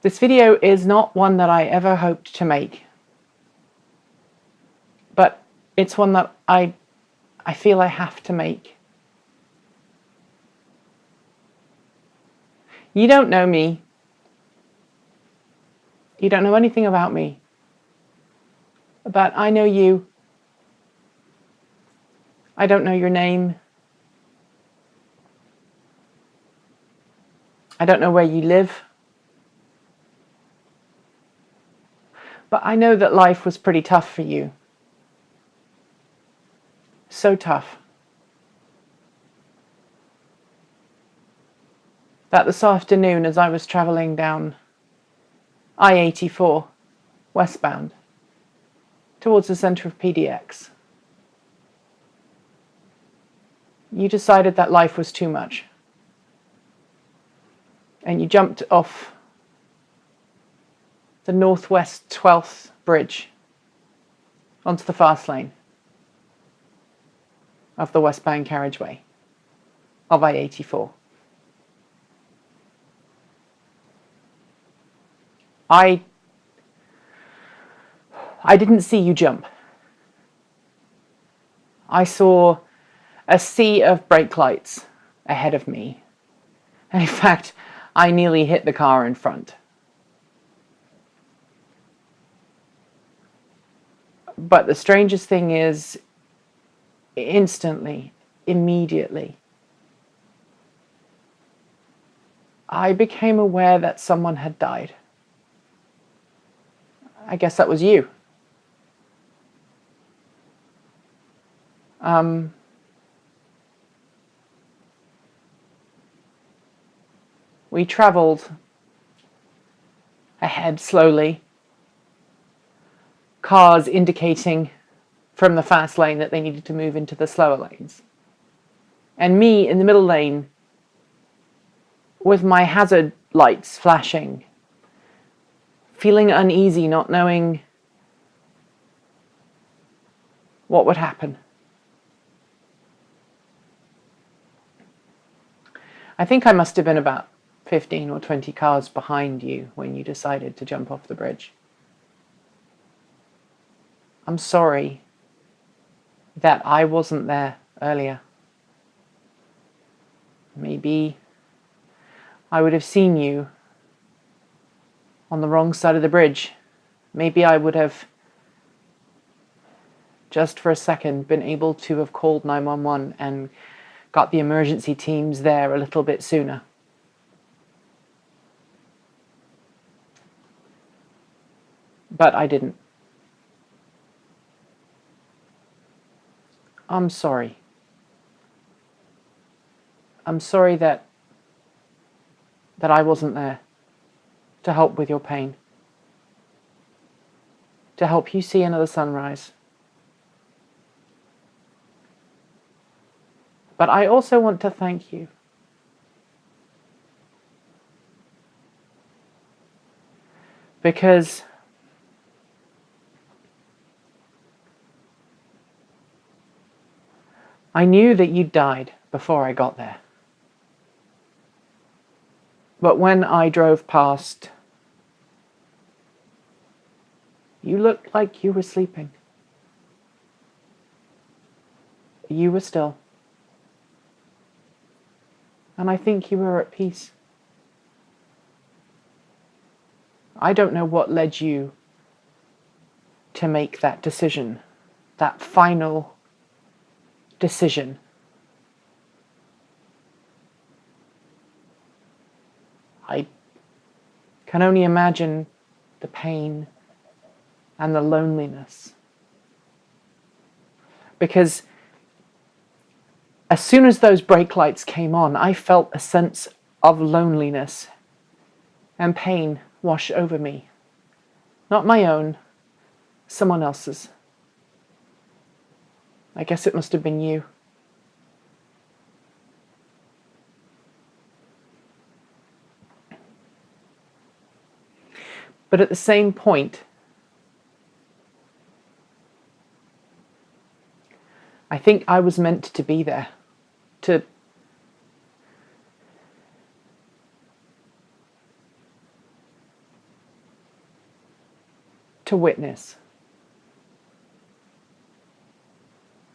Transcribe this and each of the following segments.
This video is not one that I ever hoped to make, but it's one that I feel I have to make. You don't know me. You don't know anything about me. But I know you. I don't know your name. I don't know where you live. But I know that life was pretty tough for you. So tough. That this afternoon, as I was travelling down I-84 westbound towards the centre of PDX, you decided that life was too much. And you jumped off the Northwest 12th bridge onto the fast lane of the westbound carriageway of I-84. I didn't see you jump. I saw a sea of brake lights ahead of me. And in fact, I nearly hit the car in front. But the strangest thing is, instantly, immediately, I became aware that someone had died. I guess that was you. We travelled ahead slowly, cars indicating from the fast lane that they needed to move into the slower lanes. And me in the middle lane with my hazard lights flashing, feeling uneasy, not knowing what would happen. I think I must have been about 15 or 20 cars behind you when you decided to jump off the bridge. I'm sorry that I wasn't there earlier. Maybe I would have seen you on the wrong side of the bridge. Maybe I would have, just for a second, been able to have called 911 and got the emergency teams there a little bit sooner. But I didn't. I'm sorry. I'm sorry that I wasn't there to help with your pain, to help you see another sunrise. But I also want to thank you. Because I knew that you died before I got there. But when I drove past, you looked like you were sleeping. You were still. And I think you were at peace. I don't know what led you to make that decision, that final decision. I can only imagine the pain and the loneliness. Because as soon as those brake lights came on, I felt a sense of loneliness and pain wash over me. Not my own, someone else's. I guess it must have been you. But at the same point, I think I was meant to be there, to to witness.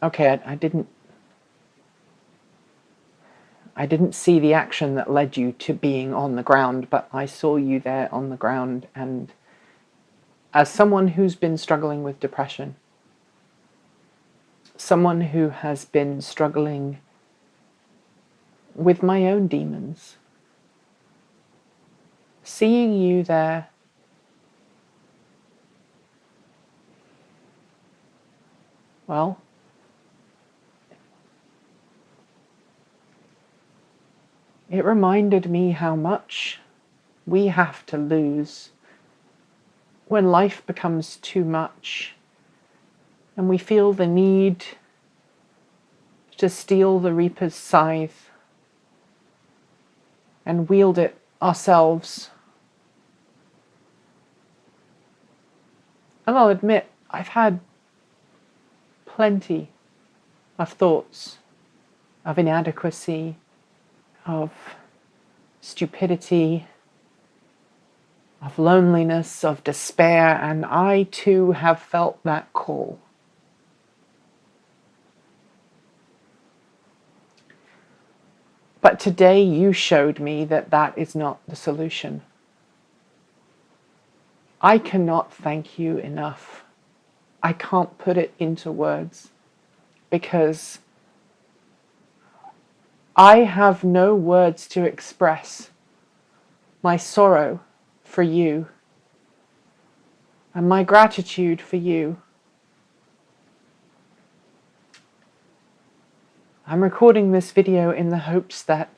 Okay, I didn't see the action that led you to being on the ground, but I saw you there on the ground, and as someone who's been struggling with depression, someone who has been struggling with my own demons, seeing you there, well, it reminded me how much we have to lose when life becomes too much and we feel the need to steal the Reaper's scythe and wield it ourselves. And I'll admit, I've had plenty of thoughts of inadequacy, of stupidity, of loneliness, of despair, and I too have felt that call. But today you showed me that that is not the solution. I cannot thank you enough. I can't put it into words because I have no words to express my sorrow for you and my gratitude for you. I'm recording this video in the hopes that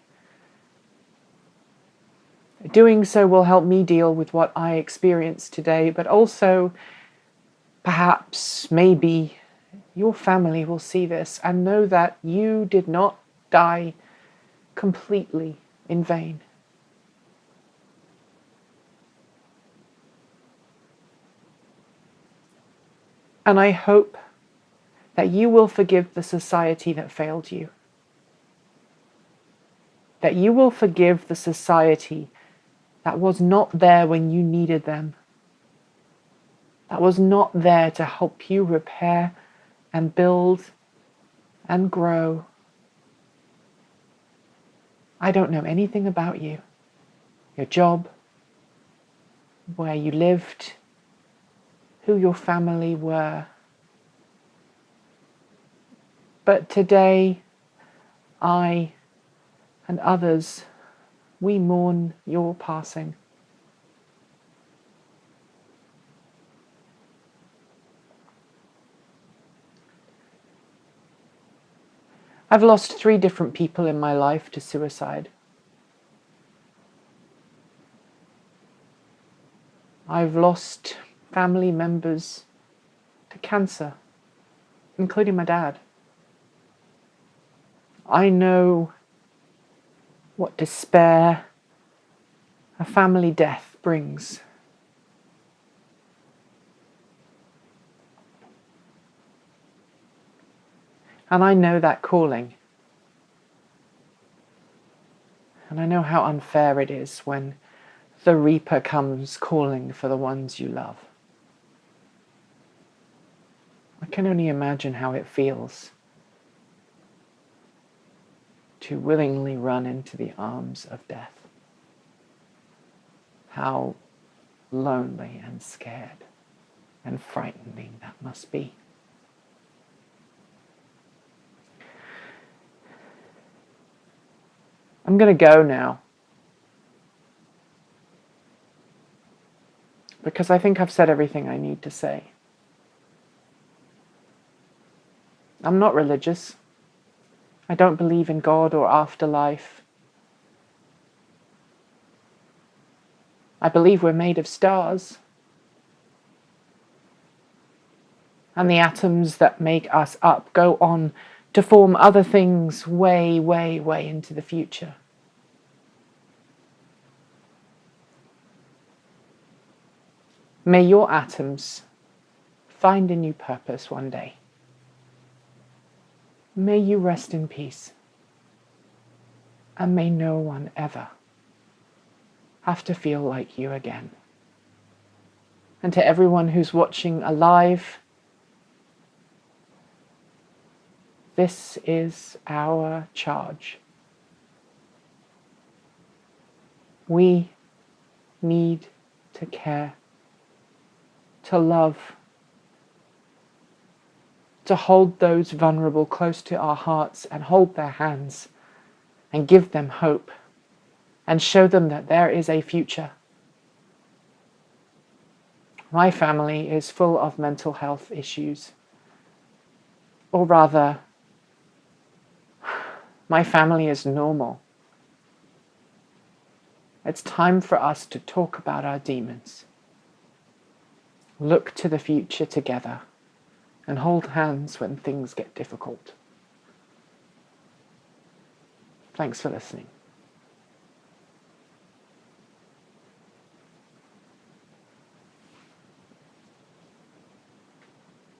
doing so will help me deal with what I experienced today, but also perhaps, maybe, your family will see this and know that you did not die completely in vain. And I hope that you will forgive the society that failed you. That you will forgive the society that was not there when you needed them. That was not there to help you repair and build and grow. I don't know anything about you, your job, where you lived, who your family were. But today, I and others, we mourn your passing. I've lost 3 different people in my life to suicide. I've lost family members to cancer, including my dad. I know what despair a family death brings. And I know that calling. And I know how unfair it is when the Reaper comes calling for the ones you love. I can only imagine how it feels to willingly run into the arms of death. How lonely and scared and frightening that must be. I'm going to go now because I think I've said everything I need to say. I'm not religious. I don't believe in God or afterlife. I believe we're made of stars. And the atoms that make us up go on to form other things way, way, way into the future. May your atoms find a new purpose one day. May you rest in peace. And may no one ever have to feel like you again. And to everyone who's watching alive, this is our charge. We need to care, to love, to hold those vulnerable close to our hearts and hold their hands and give them hope and show them that there is a future. My family is full of mental health issues, or rather, my family is normal. It's time for us to talk about our demons, look to the future together, and hold hands when things get difficult. Thanks for listening.